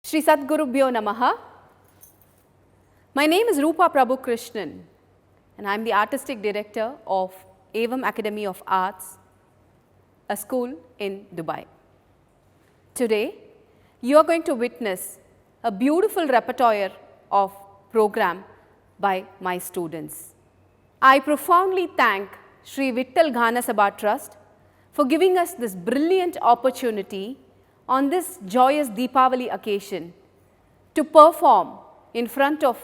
Shri Sadgurubhyo Namaha. My name is Rupa Prabhu Krishnan and I am the Artistic Director of Evam Academy of Arts, a school in Dubai. Today, you are going to witness a beautiful repertoire of program by my students. I profoundly thank Shri Vittal Ghana Sabha Trust for giving us this brilliant opportunity on this joyous Deepavali occasion to perform in front of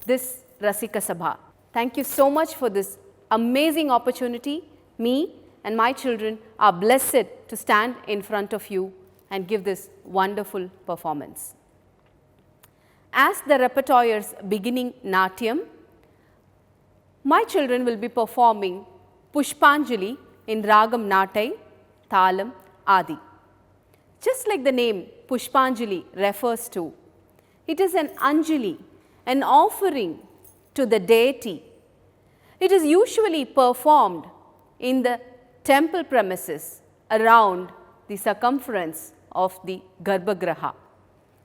this Rasika Sabha. Thank you so much for this amazing opportunity. Me and my children are blessed to stand in front of you and give this wonderful performance. As the repertoire's beginning Natyam, my children will be performing Pushpanjali in Ragam Natai, Thalam, Adi. Just like the name Pushpanjali refers to, it is an Anjali, an offering to the deity. It is usually performed in the temple premises around the circumference of the Garbhagraha.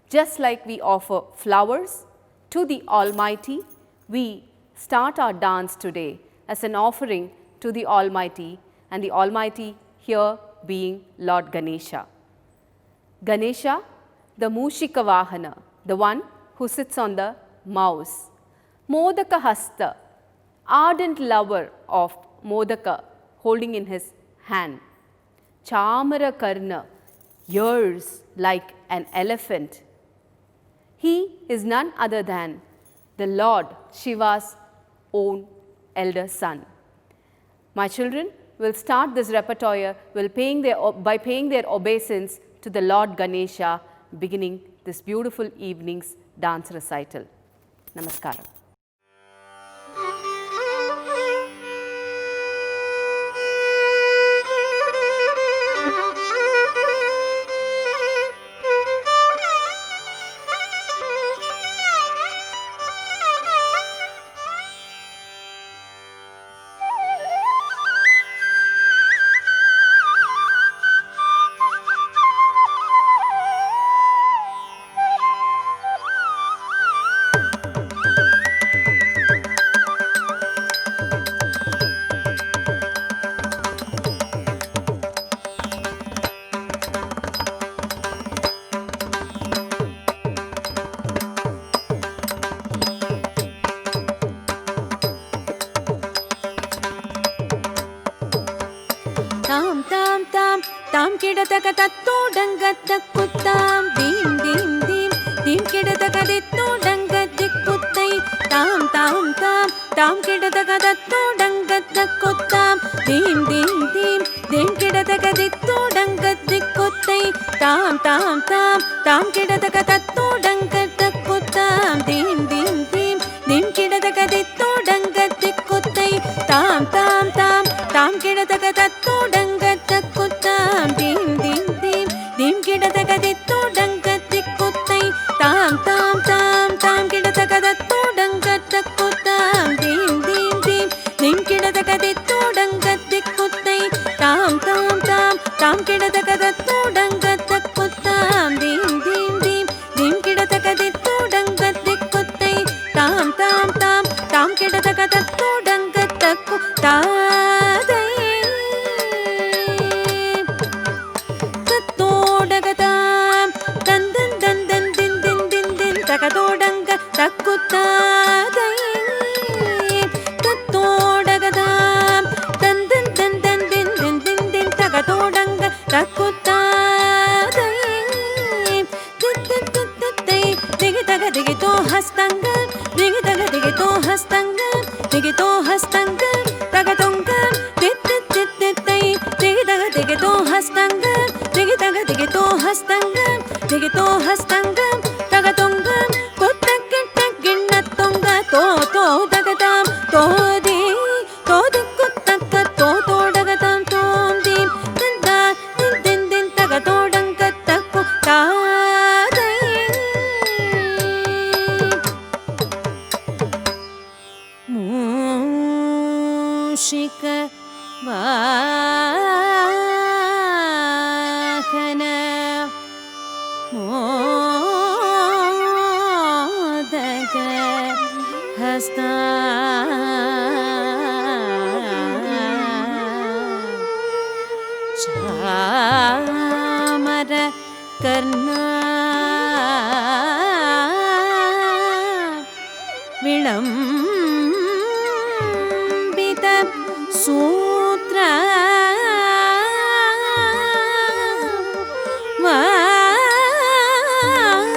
Just like we offer flowers to the Almighty, we start our dance today as an offering to the Almighty, and the Almighty here being Lord Ganesha. Ganesha, the Mushika Vahana, the one who sits on the mouse. Modaka Hasta, ardent lover of Modaka, holding in his hand. Chamara Karna, ears like an elephant. He is none other than the Lord Shiva's own elder son. My children will start this repertoire by paying their obeisance to the Lord Ganesha, beginning this beautiful evening's dance recital. Namaskaram. tam kidataka tattu dangatakuttam dim dim dim dim kidataka dittu dangatikuttai tam tam tam tam kidataka tattu dangatakuttam dim dim dim dim kidataka dittu dangatikuttai tam tam tam tam kidataka tattu dangatakuttam dim dim dim dim kidataka dittu dangatikuttai tam tam tam tam kidataka tattu dangatakuttam dim dim dim dim kidataka dittu dangatikuttai tam tam tam tam kidataka tattu dangatakuttam dim dim dim dim kidataka dittu dangatikuttai tam tam tam tam kidataka tattu dangatakuttam dim dim dim dim kidataka dittu dangatikuttai tam tam tam tam kidataka tattu dangatakuttai Vahana चामर कर्णा विलम्बित सूत्र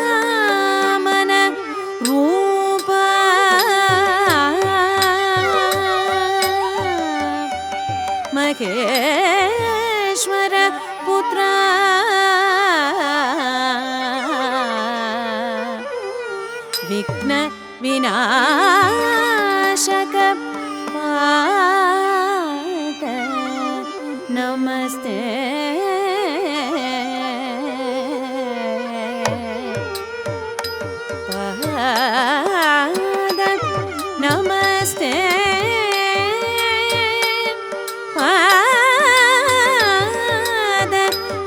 वामन रूप महेश्वर पुत्र विघ्न विनाशक पाद नमस्ते पाद नमस्ते पाद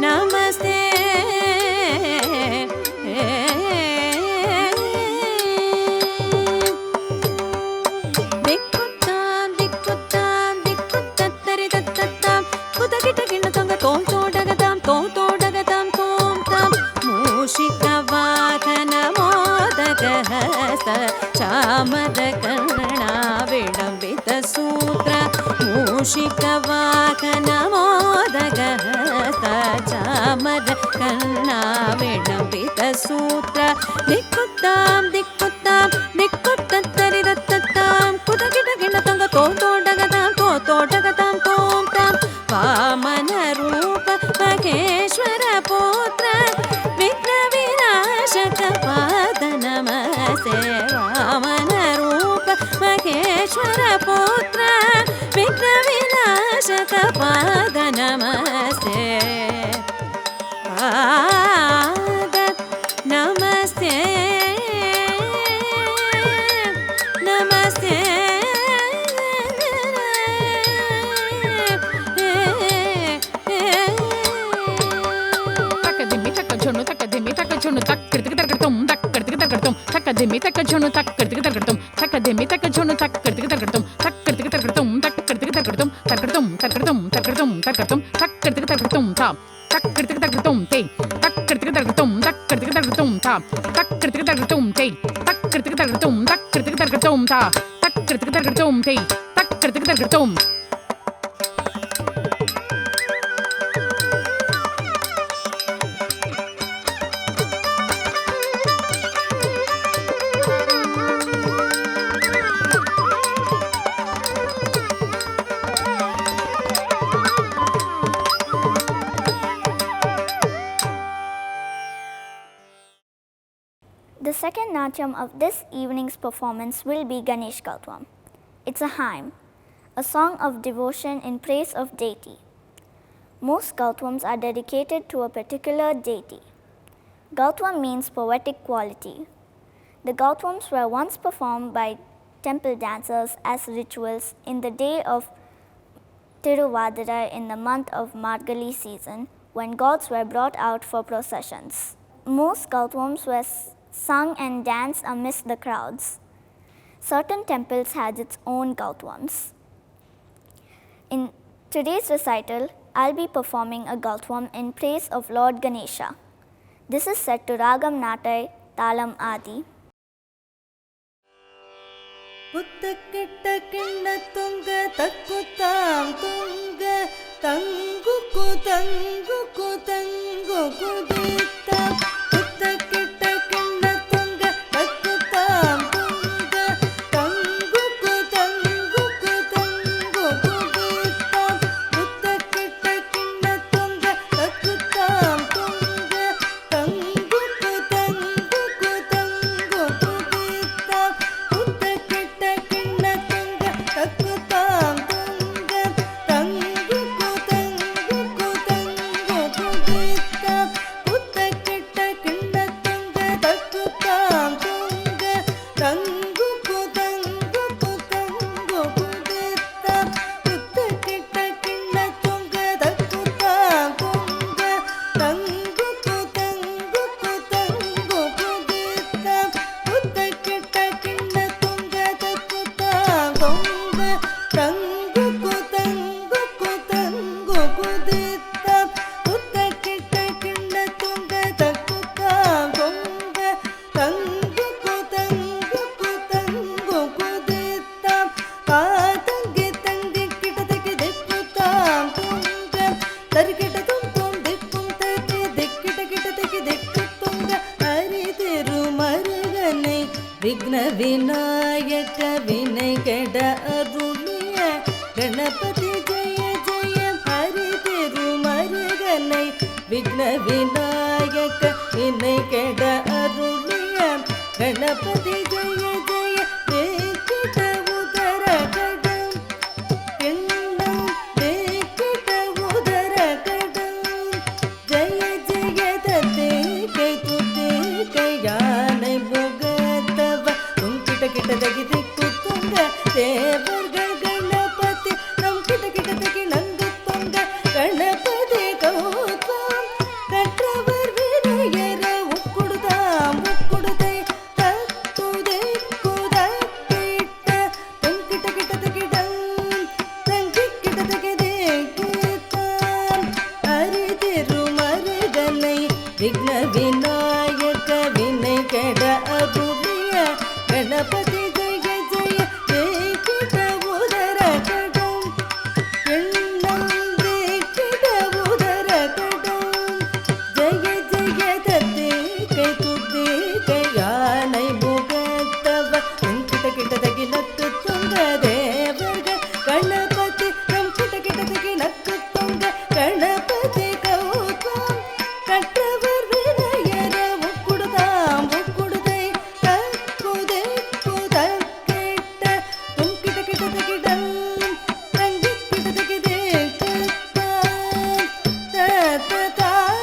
नमस्ते चामर कर्णा विलम्बित सूत्र मूषिकवाहन मोदगहस्त चामर कर्णा विलम्बित सूत्र दिक्कुत्तां दिक्कुत्तां दिक्कुत्तत्तरिदत्तत्तां कुतकिटकिण्डतङ्ग तोडगतां तोडगतां तों तां वामन रूप महेश्वर पुत्र विघ्न विनाशक पाद नमस्ते वामन रूप महेश्वर पुत्र विघ्न विनाशक पाद नमस्ते पाद नमस्ते नमस्ते धीमी तक झुनु तक करती करतुम तक धीमी तक झुनु तक करती करतुम तक करती करतुम तक करती करतुम करतुम करतुम करतुम करतुम तक करती करतुम था तक करती करतुम ते तक करती करतुम तक करती करतुम था तक करती करतुम ते तक करती करतुम तक करती करतुम था तक करती करतुम ते तक करती करतुम The second natyam of this evening's performance will be Ganesh Gautvam. It's a hymn, a song of devotion in praise of deity. Most Gautvams are dedicated to a particular deity. Gautvam means poetic quality. The Gautvams were once performed by temple dancers as rituals in the day of Tiruvadira in the month of Margali season, when gods were brought out for processions. Most Gautvams were sung and danced amidst the crowds. Certain temples had its own Gautvams. In today's recital, I'll be performing a Gautvam in praise of Lord Ganesha. This is set to Ragam Natai Talam Adi. புத்தக்கிட்ட கிண்ண துங்க தக்குத்தாம் துங்க தங்குக்கு தங்குக்கு தங்குக்கு தீத்தாம் புத்தக்கிட்ட கிண்ண துங்க தக்குத்தாம் துங்க தங்குக்கு தங்குக்கு தங்குக்கு தீத்தாம் புத்தக்கிட்ட கிண்ண துங்க தக்குத்தாம் துங்க தங்குக்கு தங்குக்கு தங்குக்கு தீத்தாம் புத்தக்கிட்ட கிண்ண துங்க தக்குத்தாம் துங்க தங்குக்கு தங்குக்கு தங்குக்கு தீத்தாம் விக்ன விநாயக வினை கெட அருளிய கணபதி ஜெய ஜெய தேக்கிட உதர கடம் எண்ணம் தேக்கிட உதர கடம் ஜெய ஜெய தத்தே கை துத்தே கை யானை முகத்தவ கிட்ட கிட்ட தகிதி குத்துங்க தேவர்கள் கணபதி நம் கிட்ட கிட்ட தகி நங்கு தொங்க கணபதி கௌதம் கற்றவர் வினையர உக்குடுதாம் உக்குடுதை தத்துதை குதக்கிட்ட தொங் கிட்ட கிட்ட தகிடம் தங்கி கிட்ட தகிதே கீர்த்தம் அரிதிருமருகனை விக்ன விநாயக வினை கெட அருளிய கணபதி ஜெய ஜெய தேக்கிட உதர கடம் எண்ணம் தேக்கிட உதர கடம் ஜெய ஜெய தத்தே கை துத்தே கை யானை முகத்தவ கிட்ட கிட்ட தகி நக்கு தொங்க தேவர்கள் கணபதி நம் கிட்ட கிட்ட தகி நக்கு தொங்க கணபதி கௌதம் கற்றவர் வினையர உக்குடுதாம் உக்குடுதை தக்குதை குதக்கிட்ட தும் கிட்ட கிட்ட தகிடம் தங்கி கிட்ட தகிதே கத்தாம் தத்ததாம்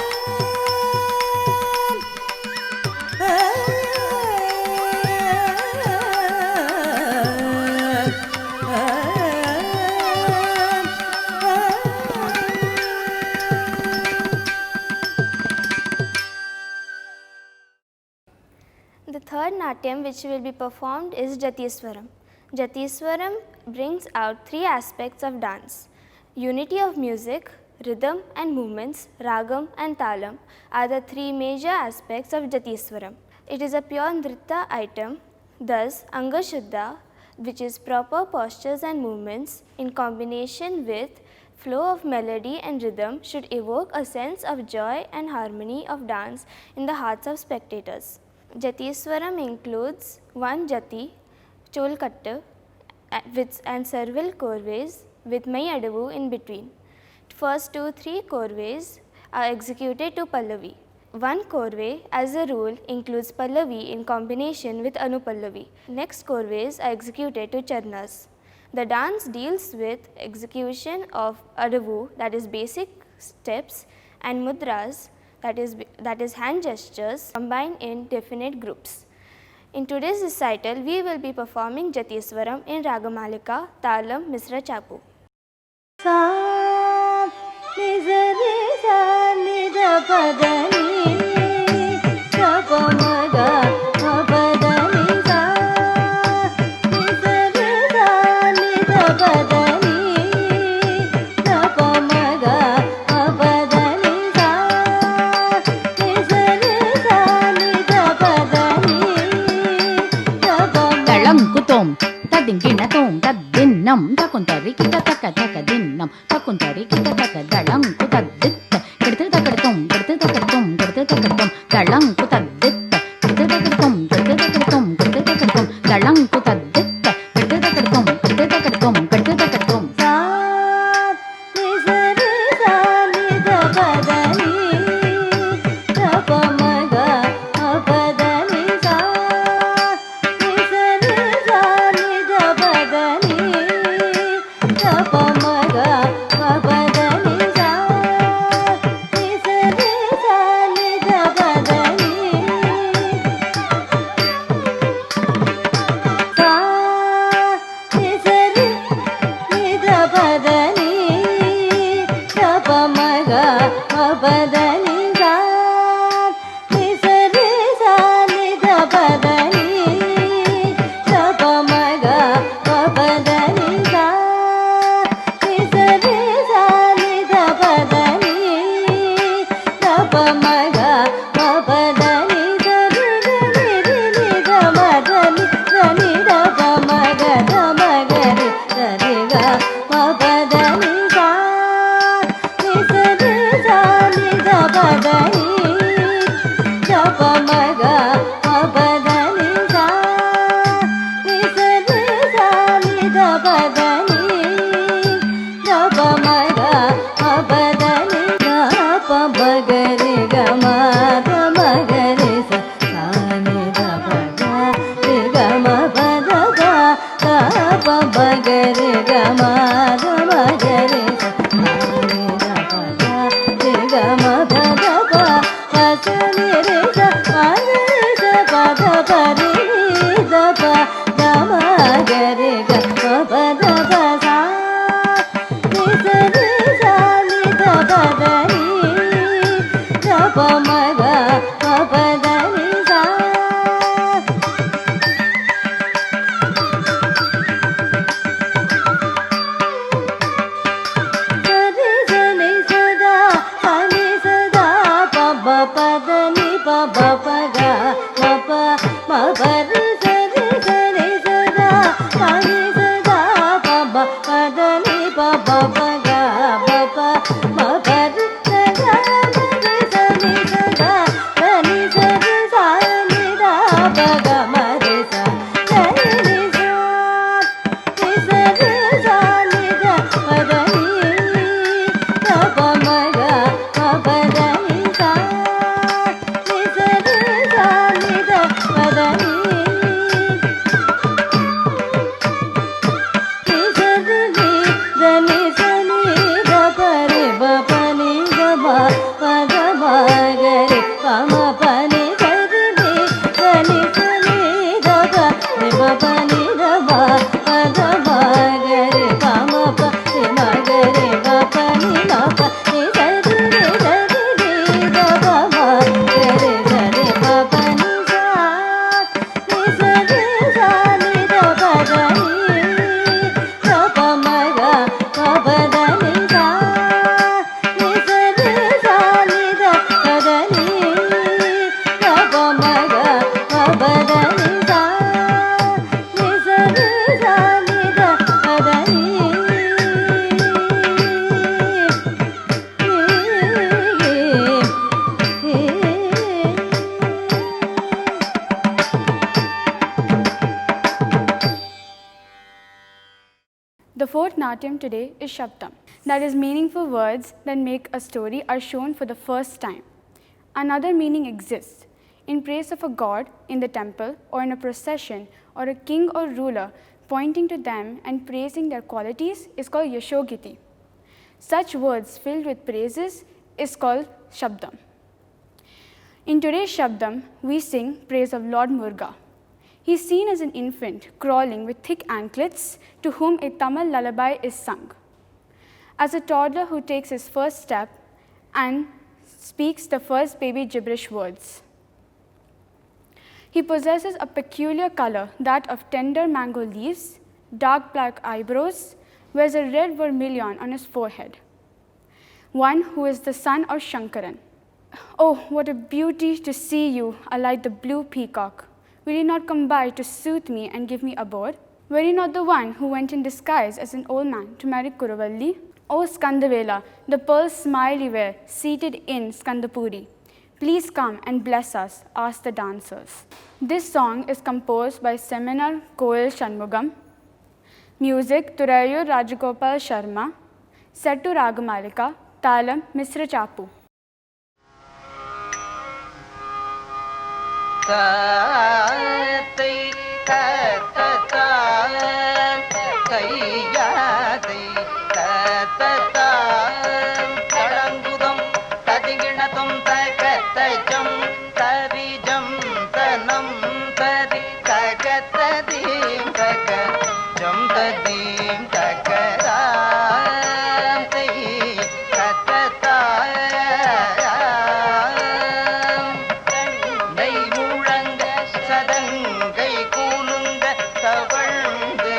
The third Natyam which will be performed is Jatiswaram. Jatiswaram brings out three aspects of dance. Unity of music, rhythm and movements, ragam and talam are the three major aspects of Jatiswaram. It is a pure nritta item, thus Anga Shuddha, which is proper postures and movements in combination with flow of melody and rhythm should evoke a sense of joy and harmony of dance in the hearts of spectators. Jatiswaram includes one jati, cholkattu, and several korves with mai adavu in between. First 2-3 korves are executed to pallavi. One korve as a rule includes pallavi in combination with anupallavi. Next korves are executed to charnas. The dance deals with execution of adavu, that is basic steps, and mudras, that is hand gestures combined in definite groups. In today's recital, we will be performing Jatiswaram in Ragamalika, Talam, Misra Chapu. Tadinginatong tadinam takuntari kita takadinam takuntari kita takadalang kutaditta kedetakatum dalang kutaditta kedetakatum dalang kutaditta kedetakatum sa ni sa ni da badani tapamaga apadani sa ni sa ni da badani tapamaga apadani sa ni sa ni da badani sa ni sa ni da badani tapamaga apadani sa ni sa ni da badani tapamaga apadani sa ni sa ni da badani tapamaga apadani da madani ni da pamaga da magari da ga apadani sa ni sa ni da The fourth Natyam today is Shabdam. That is, meaningful words that make a story are shown for the first time. Another meaning exists. In praise of a god in the temple or in a procession, or a king or ruler pointing to them and praising their qualities is called Yashogiti. Such words filled with praises is called Shabdam. In today's Shabdam, we sing praise of Lord Muruga. He is seen as an infant crawling with thick anklets to whom a Tamil lullaby is sung. As a toddler who takes his first step and speaks the first baby gibberish words. He possesses a peculiar color, that of tender mango leaves, dark black eyebrows, wears a red vermilion on his forehead. One who is the son of Shankaran. Oh, what a beauty to see you, alike the blue peacock. Will you not come by to soothe me and give me abode? Were you not the one who went in disguise as an old man to marry Kuruvalli? O Skandavela, the pearl smile you wear, seated in Skandapuri. Please come and bless us, asked the dancers. This song is composed by Seminar Koil Shanmugam. Music, Thurayur Rajagopal Sharma. Set to Ragamalika, Talam Misra Chapu. Tatai tatata kaiyadai tatata kadangudam tadiginatum takattajam tarijam tanam tari takatadim takajam tadim takaratai tatata சதங்கை கூலுங்க தவழ்ந்து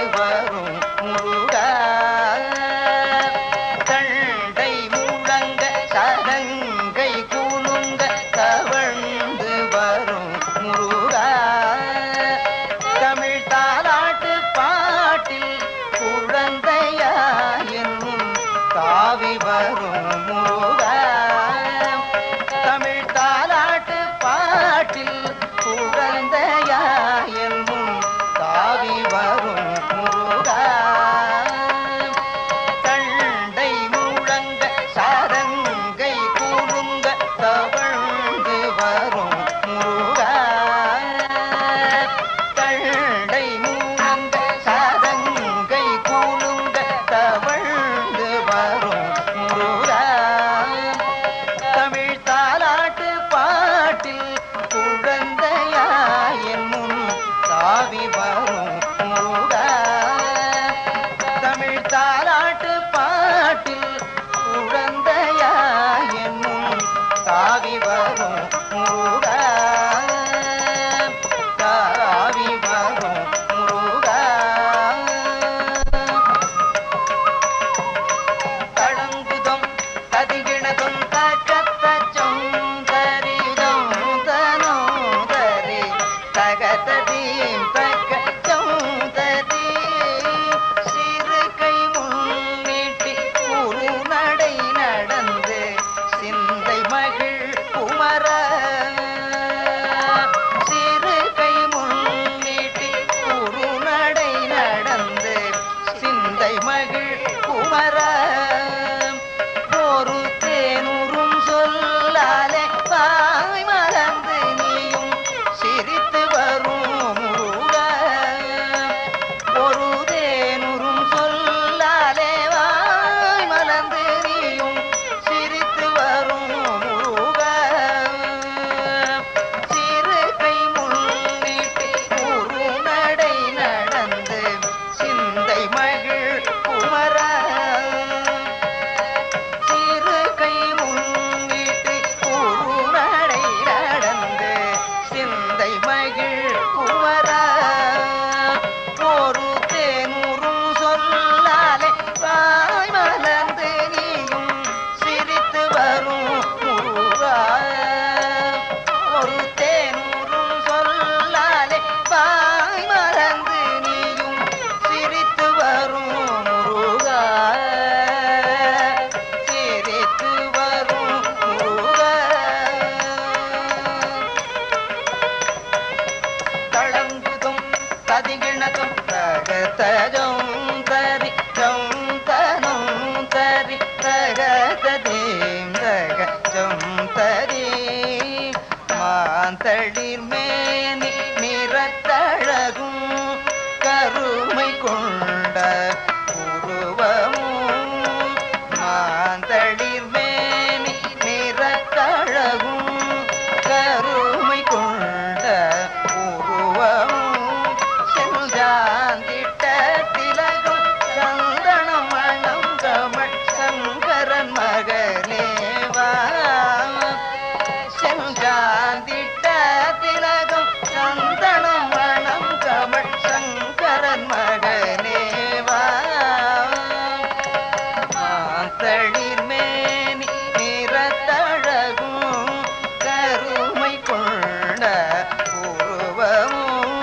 தகத்ததீம் தகஜம் தரி மாந்தளிர் மேனி நிறத்தழகும் கருமை கொண்ட உருவமும் மாந்தளிர் மேனி நிறத்தழகும் கருமை கொண்ட உருவமும் செஞ்சாந்திட்ட திலகம் சந்தனம் மணம் கமழ் சங்கரன் மகனேவா செஞ்சாந்திட்ட திலகம் சந்தனம் மணம் கமழ் சங்கரன் மகனேவா மாந்தளிர் மேனி நிறத்தழகும் கருமை கொண்ட உருவமும்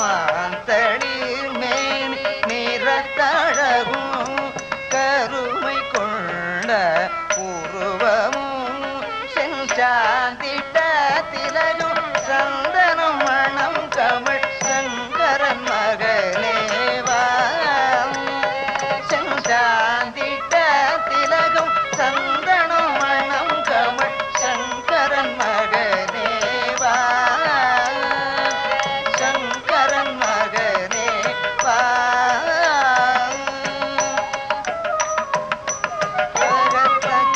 மாந்தளிர் மேனி நிறத்தழகும் கருமை கொண்ட உருவமும் செஞ்சாந்திட்ட திலகும் சந்தனம் மணம் கமழ் சங்கரன் மகனேவா செஞ்சாந்திட்ட திலகம் சந்தனம் மணம் கமழ் சங்கரன் மகனேவா சங்கரன் மகனேவா தகத்தக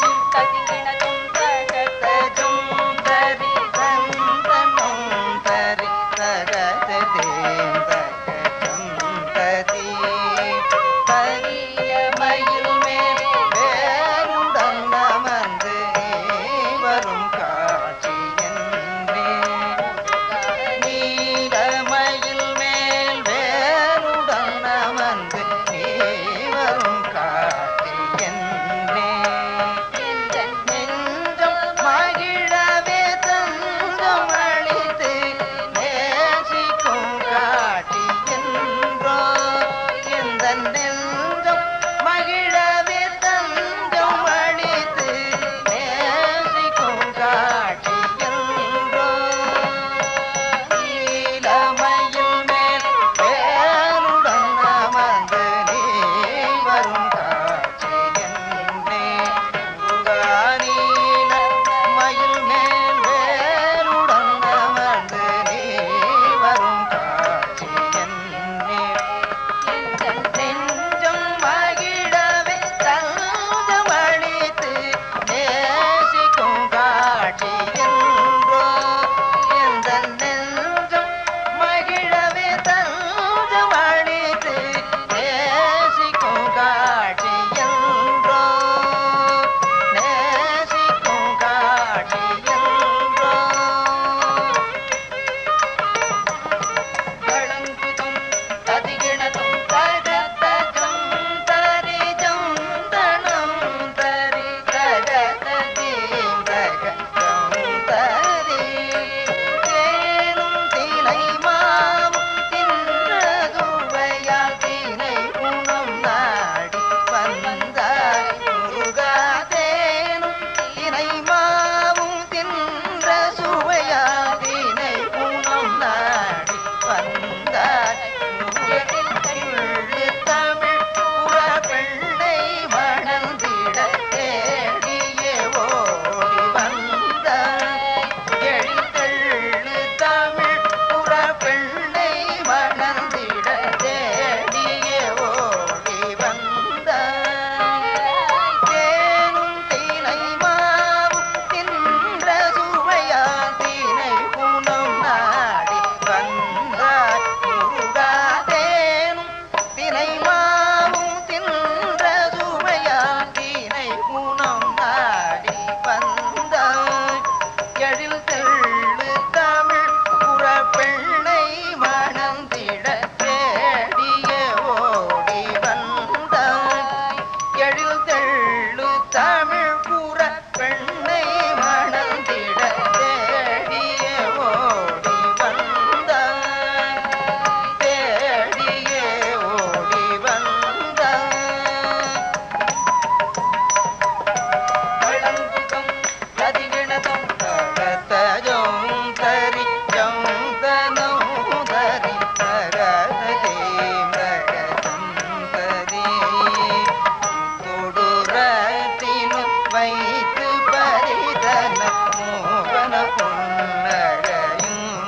வைத்து பரிதன மோகன பொன்னகையும்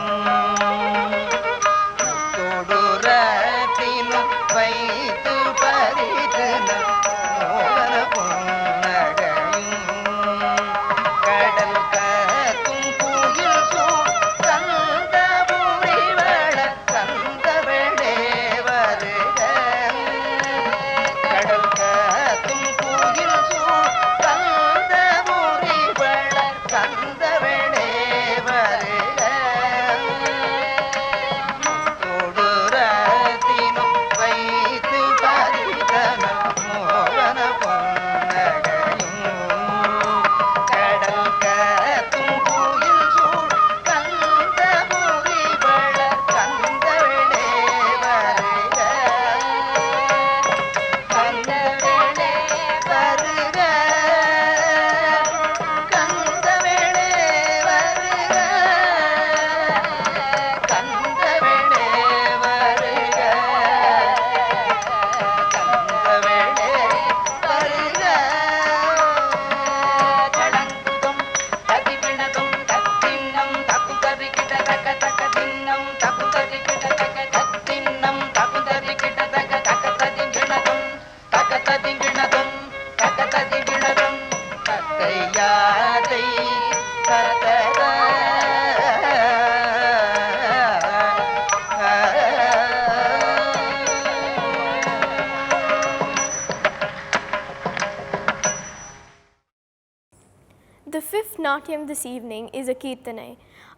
தொடுரத்தினும் வைத்து பரிதன மோகன பொன்னகையும் கடல் கத்தும் குயில் சூழ் கந்த புரிவள கந்த வெளே வருக கடல் கத்தும் குயில் சூழ் கந்த புரிவள கந்த வெளே வருக தொடுரத்தினும் வைத்து பரிதன மோகன பொன்னகையும் கடல் கத்தும் குயில் சூழ் கந்த புரிவள கந்த வெளே வருக கந்த வெளே வருக கந்த வெளே வருக கந்த வெளே வருக கந்த வெளே வருக கடந்தும் ததிவினதும் தத்தின்னம் தகுதறிகிட தக தக தின்னம் தகுதறிகிட தக தத்தின்னம் தகுதறிகிட தக தக ததிங்கிணதும் தக ததிங்கிணதும் தக ததிங்கிணதும் தக்கையாதை கரதர The fifth Natyam this evening is a Kirtanai,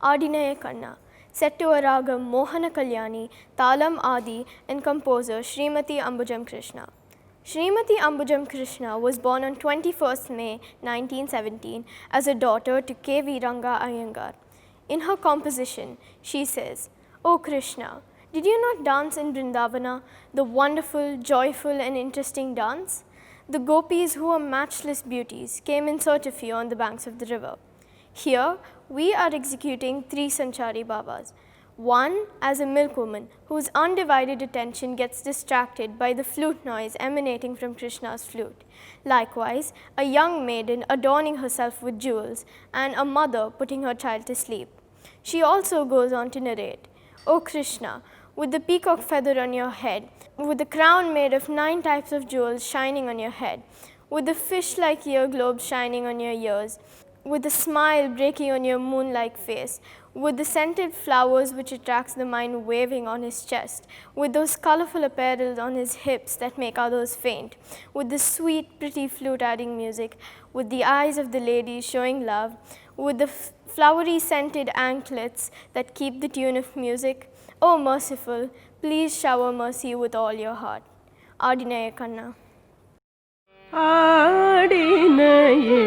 Adinaya Kanna, set to a ragam Mohana Kalyani, Talam Adi, and composer Srimati Ambujam Krishna. Srimati Ambujam Krishna was born on 21st May 1917 as a daughter to K.V. Ranga Iyengar. In her composition, she says, "O Krishna, did you not dance in Vrindavana, the wonderful, joyful, and interesting dance? The gopis, who are matchless beauties, came in search of you on the banks of the river. Here, we are executing three Sanchari Babas. One as a milkwoman whose undivided attention gets distracted by the flute noise emanating from Krishna's flute. Likewise, a young maiden adorning herself with jewels, and a mother putting her child to sleep." She also goes on to narrate, "O Krishna, with the peacock feather on your head, with the crown made of 9 types of jewels shining on your head, with the fish-like ear globes shining on your ears, with the smile breaking on your moon-like face, with the scented flowers which attracts the mind waving on his chest, with those colorful apparels on his hips that make others faint, with the sweet, pretty flute adding music, with the eyes of the ladies showing love, with the flowery scented anklets that keep the tune of music. O merciful, please shower mercy with all your heart." Adinaya Kanna. ஆடினையே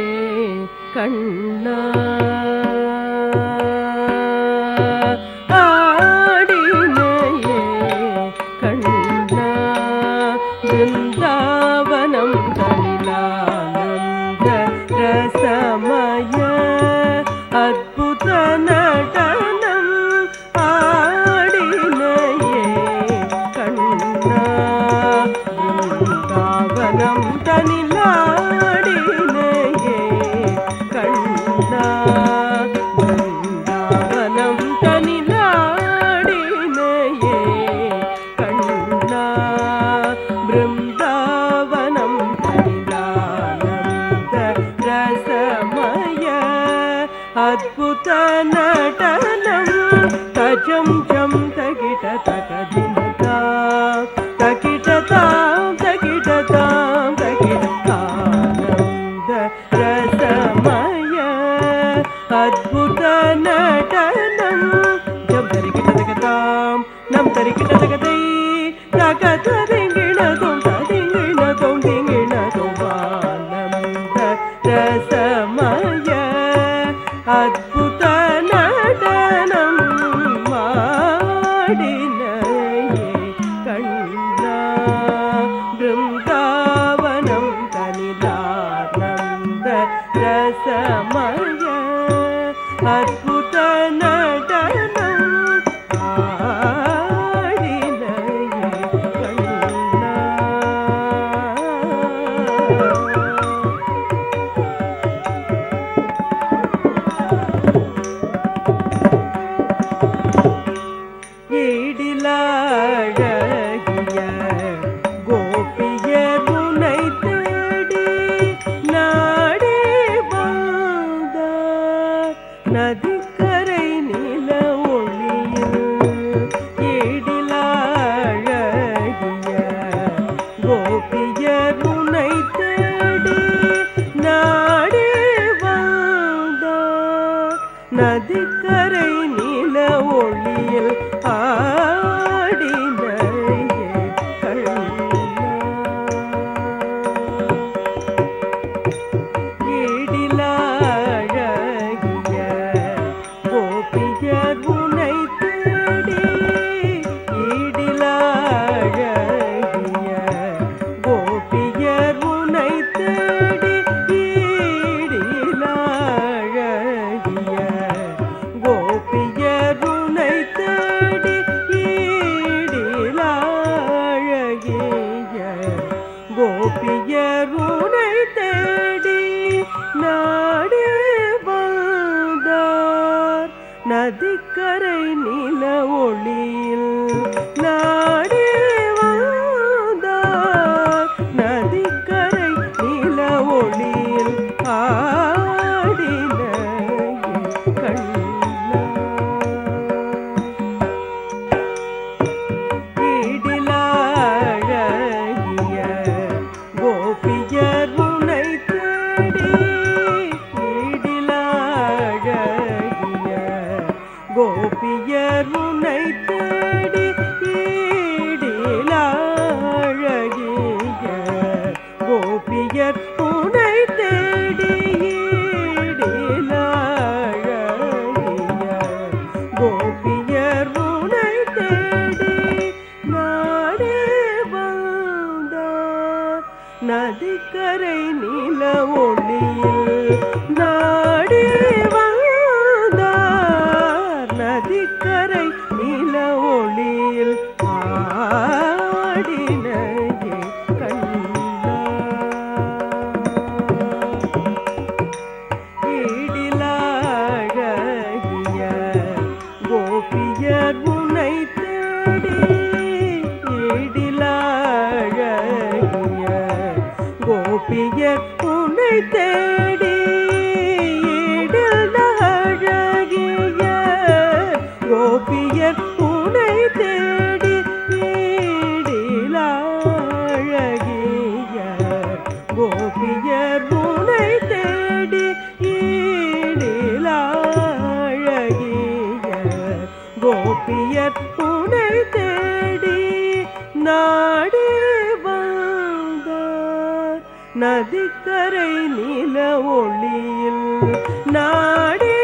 கண்ணா ஆடினையே கண்ணா பிருந்தாவனம் தனிலானந்த ரசமய அத்புத நடனம் ஆடினையே கண்ணா பிருந்தாவனம் தனிலாடினையே கண்ணா பிருந்தாவனம் தனிலாடினையே கண்ணா பிருந்தாவனம் தனிலானந்த ரசமய அத்புத நடனம் தஜம் ஜம் தகிட தகதினதா தகிடதாம் தகிடதாம் தகிடதானந்த ரசமய அத்புத நடனம் ஜம் தரிகிட தகதாம் நம் தரிகிட தகதை தகததிங்கிணதும் ததிங்கிணதும் திங்கிணதும் ஆனந்த ரசமய அத்புத நடனம் ஆடினையே கண்ணா பிருந்தாவனம் தனிலானந்த ரசமய அத்புத நடனம் ஆடினையே கண்ணா நதிக்கரை நில ஒளியில் ஆடினையே கண்ணா. ஈடிலா அழகிய கோபியர் உனை தேடி, ஈடிலா அழகிய கோபியர் உனை தேடி, ஈடிலா அழகிய கோபியர் உனை தேடி, ஈடிலா அழகிய கோபியர் உனை தேடி நாடி வந்தார் நதிக்கரை நில ஒளியில். நாடி வந்தார் நதிக்கரை நில ஒளியில் ஆடினையே கண்ணா. ஈடிலா அழகிய கோபியர் உனை தேடி, ஈடிலா அழகிய கோபியர் உனை தேடி, ஈடிலா அழகிய கோபியர் உனை தேடி, ஈடிலா அழகிய கோபியர் உனை தேடி நாடி வந்தார் நதிக்கரை நில ஒளியில். நாடி வந்தார் நதிக்கரை நில ஒளியில் ஆடினையே கண்ணா. ஈடிலா அழகிய கோபியர் உனை தேடி, ஈடிலா அழகிய கோபியர் உனை தேடி, ஈடிலா அழகிய கோபியர் உனை தேடி, ஈடிலா அழகிய கோபியர் உனை தேடி, ஈடிலா அழகிய கோபியர் உனை தேடி நாடி வந்தார் நதிக்கரை நில ஒளியில். நாடி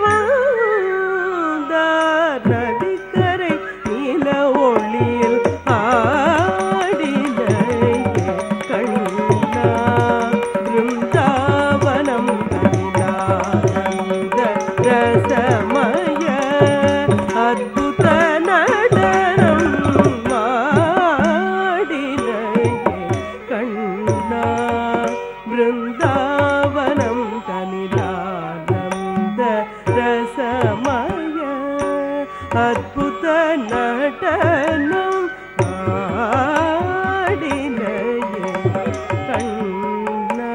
வந்தார் நதிக்கரை நில ஒளியில் ஆடினையே கண்ணா. பிருந்தாவனம் கலிதானந்த ரசமய அத்புத நடனம் ஆடினையே கண்ணா. பிருந்தாவனம் கலிதானந்த ரசமய அத்புத நடனம் ஆடினையே கண்ணா.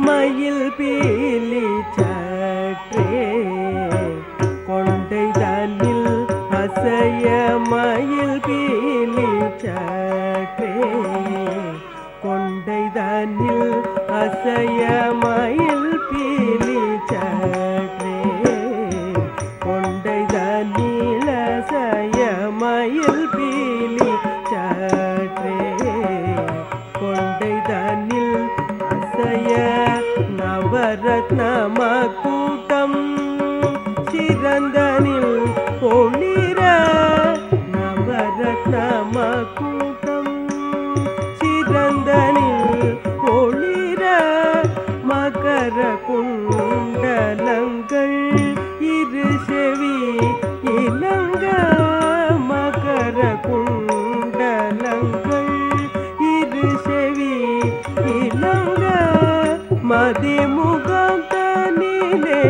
மயில் பீலி சற்றே கொண்டை தன்னில் அசைய, மயில் பீலி சற்றே கொண்டை தன்னில் அசைய, மயில் பீலி சற்றே கொண்டை தன்னில் அசைய, மயில் பீலி சற்றே கொண்டை தன்னில் அசைய. நவரத்ன மகுடம் சிறந்தனில் ஒளிர, நவரத்ன மகுடம் சிறந்தனில் ஒளிர, மகர குண்டலங்கள் இரு செவி இலங்க, மகர குண்டலங்கள் இரு செவி இலங்க, மதிமுகம் தனிலே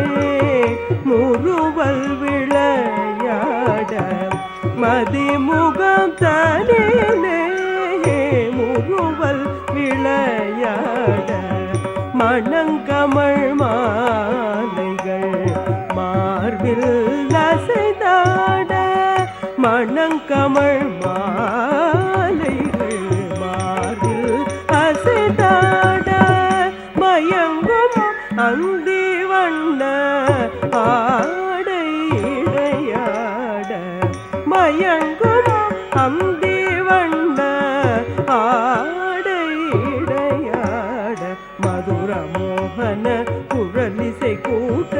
முறுவல் விளையாட, மதிமுகம் தனிலே முறுவல் விளையாட, மணங்கமழ் மாலைகள் மார்பில் அசைதாட, மணங்கமழ் மாலை மயங்கும் அம்பி வண்ண ஆடையாட மதுர மோகன குழலிசை கூட்ட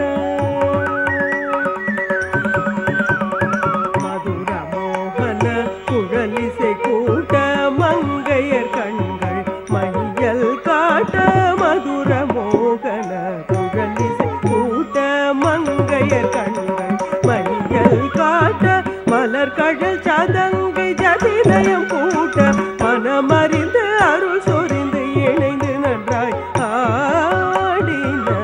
மதுர மோகன குழலிசை கூட்ட மங்கையர் கண்கள் மையல் காட்ட மதுர மோகன குழலிசை கூட்ட மங்கையர் கண்கள் மையல் காட்ட மலர் கழல் சதங்கை ஜதிலயம் கூட்ட மனமறிந்து அருள் சொரிந்து இணைந்து நன்றாய் ஆடினே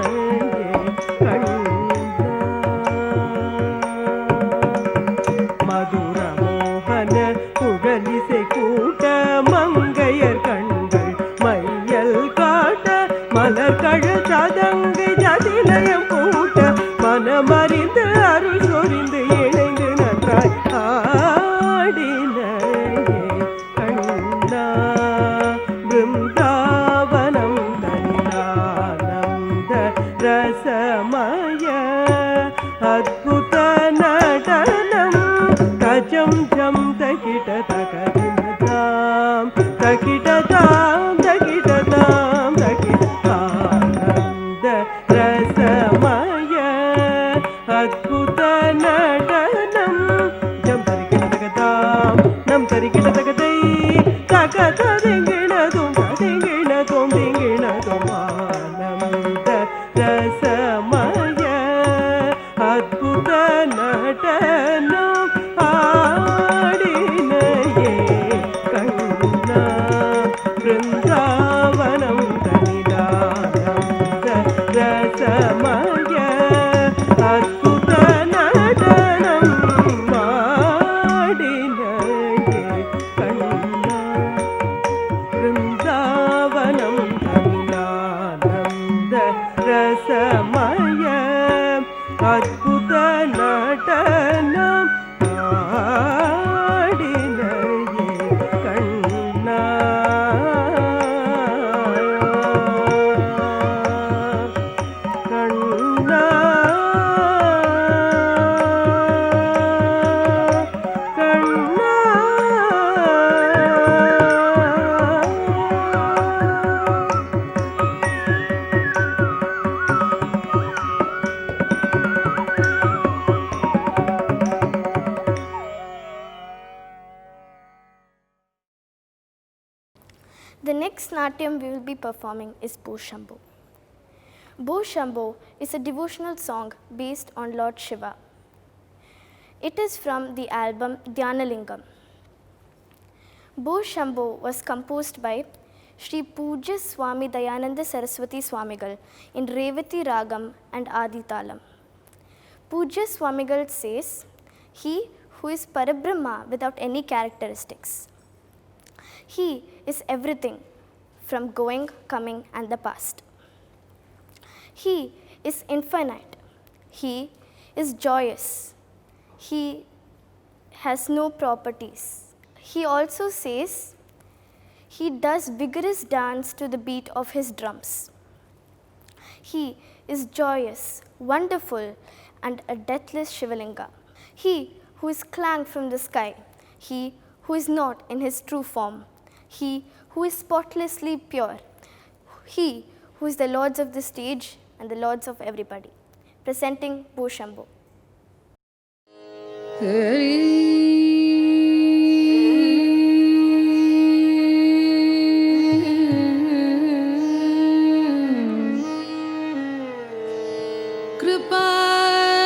மதுர மோகன குழலிசை கூட்ட மங்கையர் கண்கள் மையல் காட்ட மலர் கழல் சதங்கை ஜதிலயம் கூட்ட மனமறிந்து அருள் சொரிந்து இணைந்து நன்றாய் ஆடினே கண்ணா பிருந்தாவனம் தனிலானந்த ரசமய அத்புத நடனம் கஜம் ஜம் தகிட தகதினதாம் தகிடதாம் தகிடதாம் தகிடானந்த ரசமய அத்புத நடனம் ஜம் தரிகிட தகதாம் நம் தரிகிட தகதை தகதிங்கிணதும் ததிங்கிணதும் திங்கிணதும் ஆனந்த ரசமய அத்புத நடனம் ஆடினையே கண்ணா பிருந்தாவனம் தனிலானந்த ரசமய அத்புத நடனம் ஆடினையே கண்ணா பிருந்தாவனம் தனிலானந்த ரசமய அத்புத நடனம் ஆடினையே கண்ணா கண்ணா கண்ணா The next Natyam we will be performing is Bo Shambho. Bo Shambho is a devotional song based on Lord Shiva. It is from the album Dhyanalingam. Bo Shambho was composed by Sri Pujya Swami Dayananda Saraswati Swamigal in Revati Ragam and Adi Talam. Pujya Swamigal says, "He who is Parabrahma without any characteristics. He is everything from going, coming and the past. He is infinite. He is joyous. He has no properties." He also says he does vigorous dance to the beat of his drums. He is joyous, wonderful and a deathless Shivalinga. He who is clanged from the sky. He who is not in his true form. He who is spotlessly pure. He who is the lords of the stage and the lords of everybody. Presenting Bo Shambho.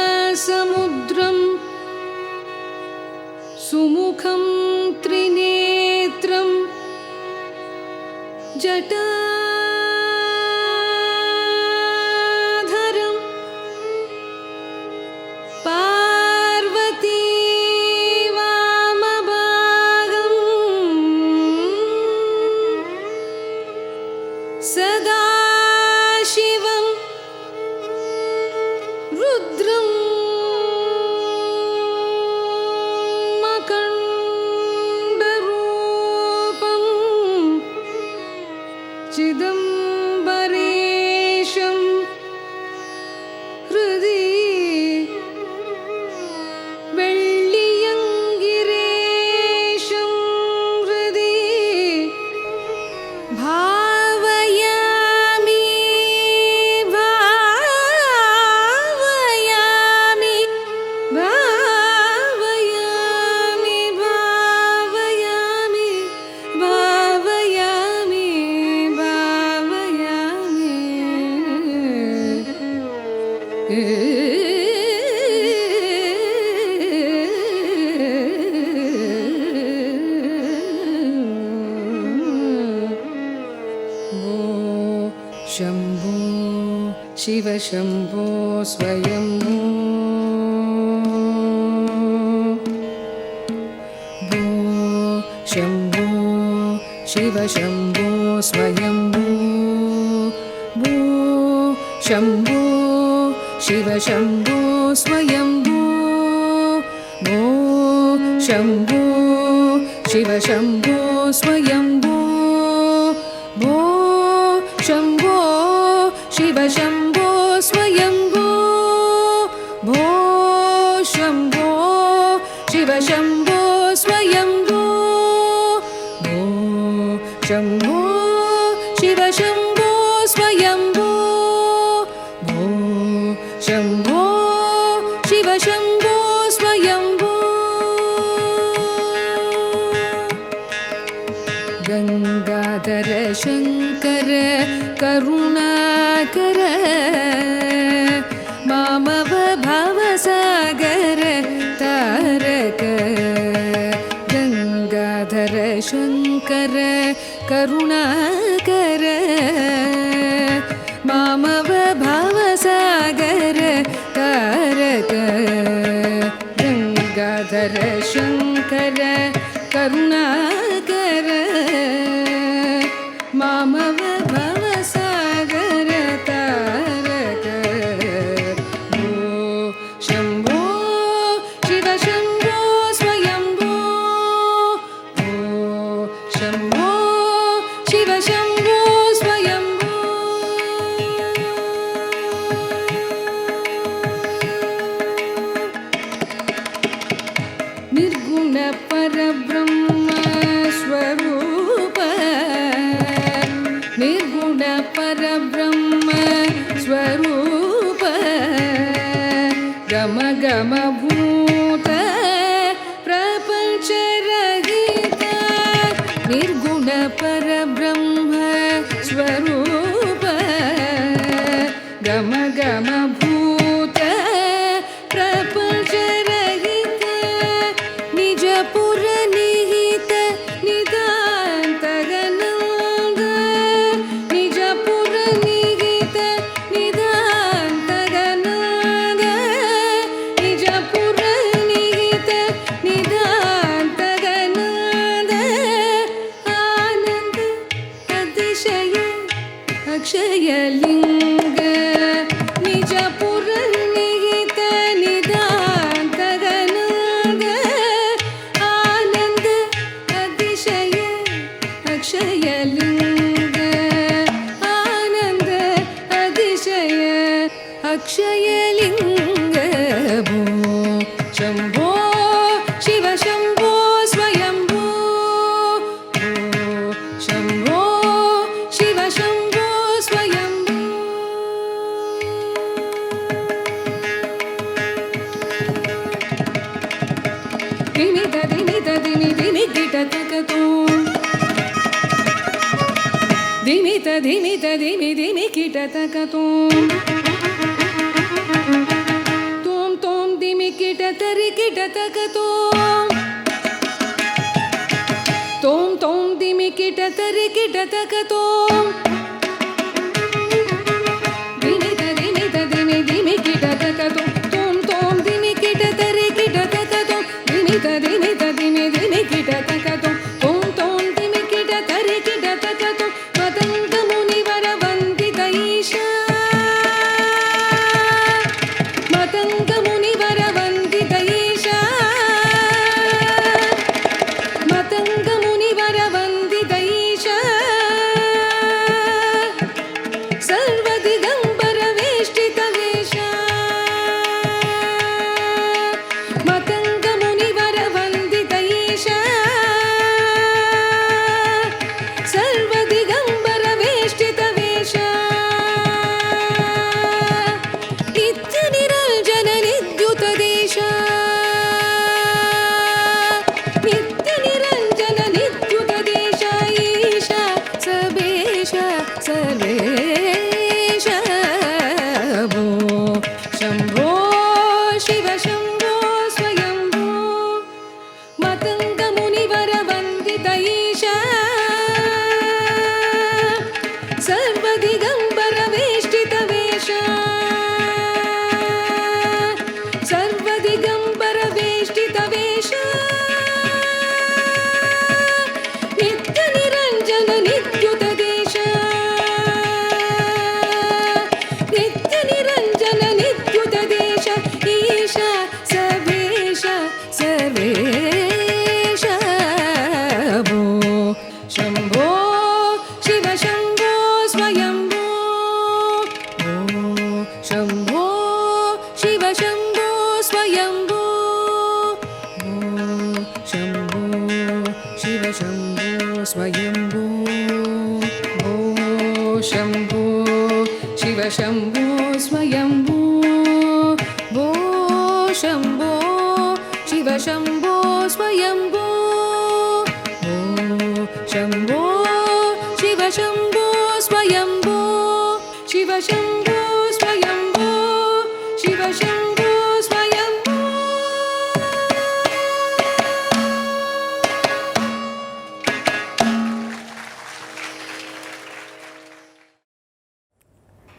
कृपासमुद्रं सुमुखं त्रिनेत्रं जटाधरं Parvati वामभागं सदाशिवं रुद्रं मकण्डरूपं Shiv Shambho स्वयम्भो भो शम्भो शिव शम्भो स्वयम्भो भो शम्भो शिव शम्भो स्वयम्भो भो शम्भो शिव शम्भो स्वयम्भो भो शम्भो शिव शम्भो स्वयम्भो भो शम्भो शिव शम्भो स्वयम्भो भो शम्भो शिव शम्भो स्वयम्भो भो शम्भो शिव शम्भो स्वयम्भो गंगाधर शंकर करुणाकर मामव भवसागर तारक गंगाधर शंकर करुणाकर मामव भवसागर तारक गंगाधर शंकर करुणाकर मामव भवसागर तारक भो शम्भो शिव शम्भो स्वयम्भो भो शम्भो शिव शम्भो स्वयम्भो निर्गुण परब्रह्म स्वरूप निर्गुण परब्रह्म स्वरूप गम गम भूत प्रपंच रहित निर्गुण परब्रह्म स्वरूप गम गम भूत प्रपंच रहित निज पुर निहित निदान्त गणान्त निज पुर निहित निदान्त गणान्त निज पुर निहित निदान्त गणान्त आनन्द अतिशय अक्षय लिंग निज पुर निहित निदान्त गणान्त आनन्द अतिशय अक्षय लिंग आनन्द अतिशय अक्षय लिंग भो शम्भो शिव शम्भो स्वयम्भो भो शम्भो शिव शम्भो स्वयम्भो दिमि दिमि दिमि दिमि किटतकतो दिमि दिमि दिमि दिमि किटतकतो तोम तोम दिमि किटतरि किटतकतो तोम तोम दिमि किटतरि किटतकतो दिमि दिमि दिमि दिमि किटतकतो तोम तोम दिमि किटतरि किटतकतो दिमि दिमि दिमि दिमि किटतकतो तोम तोम दिमि किटतरि किटतकतो पतंग मुनिवर वंदित ईशा मतंग मुनिवर वंदित ईशा मतंग मुनिवर वंदित ईशा शम्भो शिव शम्भो स्वयम्भो भो शम्भो शिव शम्भो स्वयम्भो भो शम्भो शिव शम्भो स्वयम्भो भो Shambho Shiv Shambho स्वयम्भो Shiv Shambho स्वयम्भो Shiv Shambho स्वयम्भो.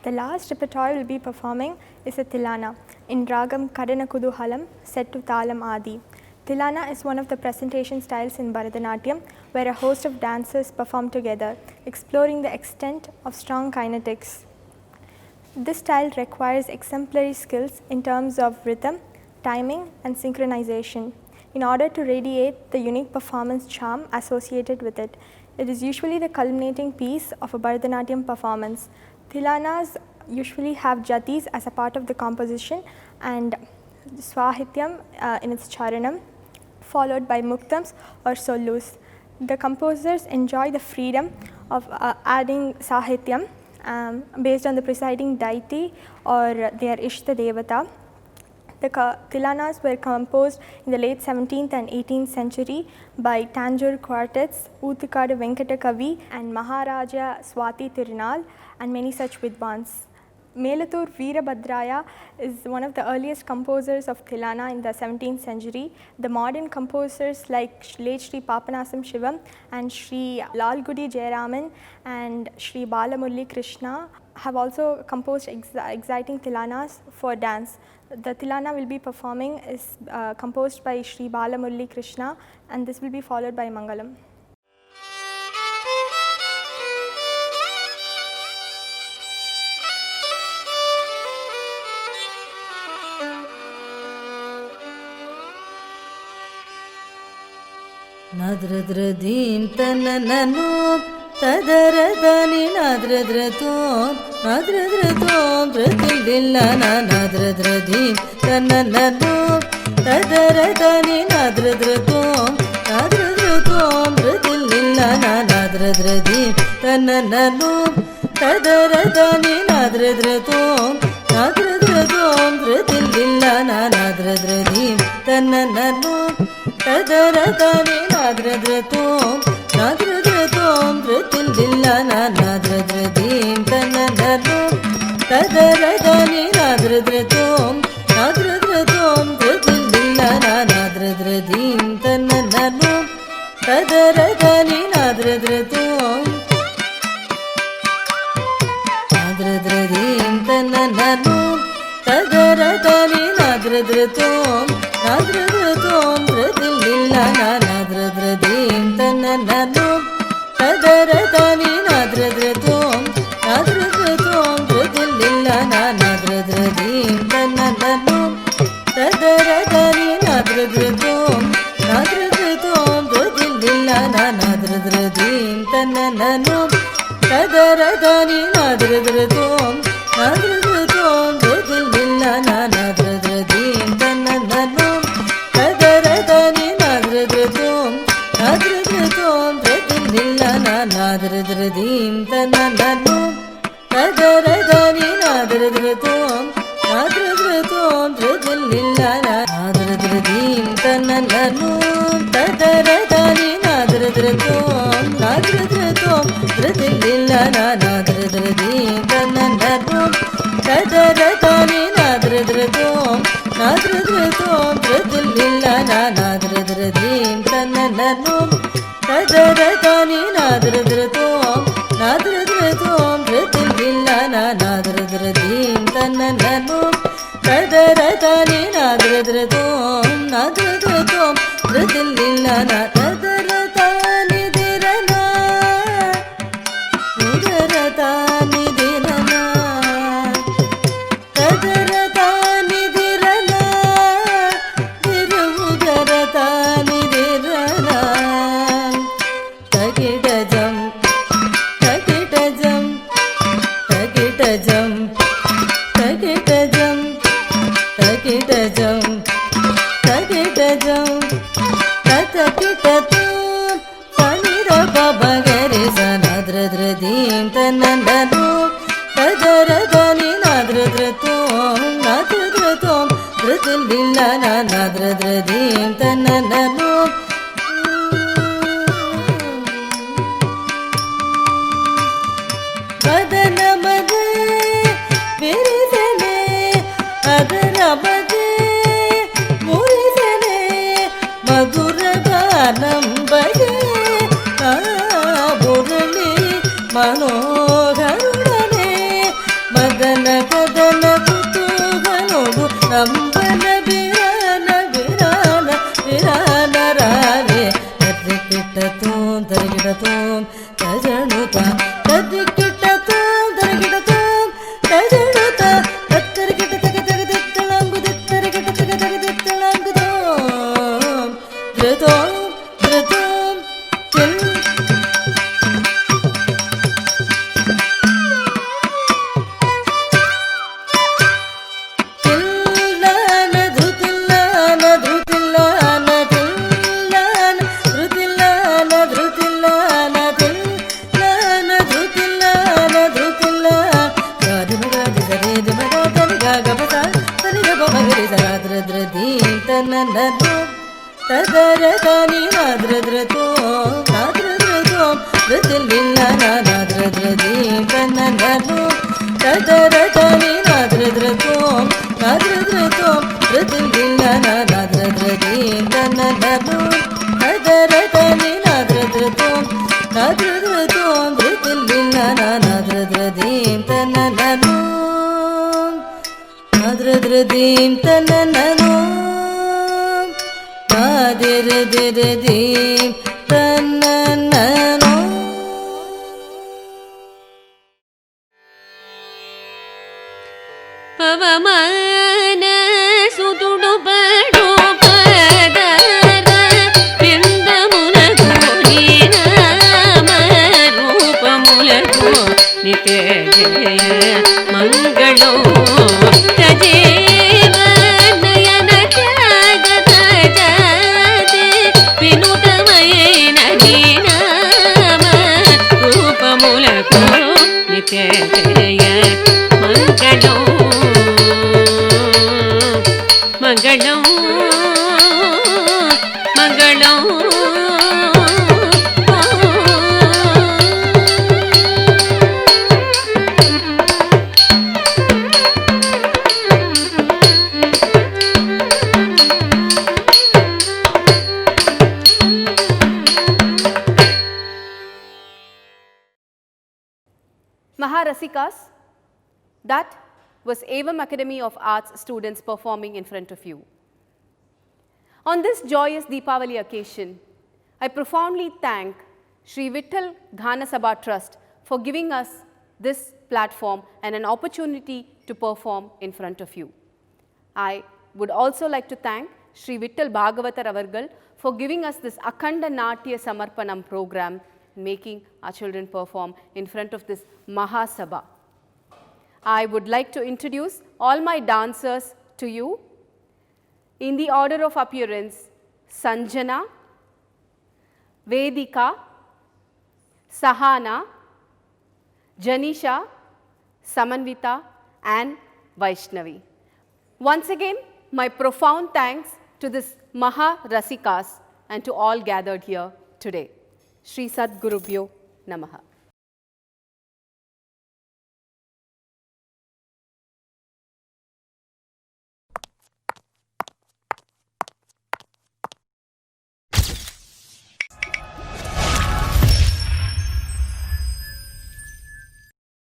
The last repertoire we'll be performing is a Tilana in Ragam Kadana Kuduhalam set to Talam Adi. Tilana is one of the presentation styles in Bharatanatyam where a host of dancers perform together, exploring the extent of strong kinetics. This style requires exemplary skills in terms of rhythm, timing and synchronization in order to radiate the unique performance charm associated with it. It is usually the culminating piece of a Bharatanatyam performance. Tilanas usually have jatis as a part of the composition and swahityam in its charanam, followed by muktams or sollus. The composers enjoy the freedom of adding sahityam based on the presiding deity or their Ishta Devata. The Tilanas were composed in the late 17th and 18th century by Tanjore quartets, Oothukadu Venkata Kavi and Maharaja Swati Tirunal and many such vidwans. Melathur Veerabhadraya is one of the earliest composers of Tilana in the 17th century. The modern composers like late Sri Papanasam Shivam and Sri Lalgudi Jayaraman and Sri Balamurli Krishna have also composed exciting Tilanas for dance. The Tilana will be performing is composed by Sri Balamurli Krishna and this will be followed by Mangalam. Nadradradhim tananano tadaradani nadradradhom nadradradhom dradildillana nadradradhim tananano tadaradani nadradradhom nadradradhom dradildillana nadradradhim tananano tadaradani nadradradhom nadradradhom dradildillana nadradradhim tananano Tadaradani nadradratom nadradratom dratildillana nadradradim tananadom Tadaradani nadradratom nadradratom dratildillana nadradradim tananadom Tadaradani nadradratom nadradradim tananadom Tadaradani nadradratom nadradratom dratildillana nadradradim tananadom Tadaradani nadradratom nadradratom dratildillana nadradradim tananadom Tadaradani nadradratom nadradratom dratildillana nadradradim tananadom Tadaradani nadradratom nadradratom dratildillana nadradradim tananadom Tadaradani nadradratom nadradratom dratildillana nadradradim tananadom Tadaradani nadradratom nadradratom dratildillana nadradradim tananadom Tadaradani nadradratom nadradratom dratildillana nadradradim tananadom Tadaradani nadradratom nadradratom dratildillana nadradradim tananadom Tadaradani nadradratom nadradratom dratildillana nadradradim tananadom Tadaradani nadradratom nadradratom dratildillana Tadaradani dirana udaradani dirana Tadaradani dirana dirudaradani dirana Tagidajam tagidajam tagidajam tagidajam tagidajam tagidajam ధృధీం తననను వదనమదే విరిసెనే అదరమదే మురిసెనే మధుర గానం భజే మురళి మనోహరుడనే మదన కదన కుతూహలుడు నంబన విరాన విరాన విరాన రావే తరికిటతోం తరికిటతోం తజనుత తరికిటతోం తరికిటతోం తజనుత తరికిట తగ తగ తిత్తళంగు తిత్తరికిట తగ తగ తిత్తళంగుతోం ధృతోం ధృతోం తిల్ తదరదని నాద్రద్రతో నాద్రద్రతో ధృతిల్లిల్ల నాద్రద్రదీ తన్ననను తదరదని నాద్రద్రతో నాద్రద్రతో ధృతిల్లిల్ల నాద్రద్రదీ తన్ననను తదరదని నాద్రద్రతో నాద్రద్రతో ధృతిల్లిల్ల నాద్రద్రదీ తన్ననను నాద్రద్రదీ తన్ననను దిరదిరదీం తన్ననను పవమాన సుతుడు పడు పదర బిందములకు నామ రూపములకు నిత్య జయ మంగళం తజేవ నయన త్యాగ తజాదే వినుతమైన నామ రూపములకు నిత్య జయ మంగళం మంగళం మంగళం Maharasikas, that was Evam Academy of Arts students performing in front of you. On this joyous Deepavali occasion, I profoundly thank Sri Vitthal Ghana Sabha Trust for giving us this platform and an opportunity to perform in front of you. I would also like to thank Sri Vitthal Bhagavatar Avargal for giving us this Akhanda Natya Samarpanam program, making our children perform in front of this Mahasabha. I would like to introduce all my dancers to you. In the order of appearance, Sanjana, Vedika, Sahana, Janisha, Samanvita and Vaishnavi. Once again, my profound thanks to this Maharasikas and to all gathered here today. Shri Sadgurubhyo Namaha.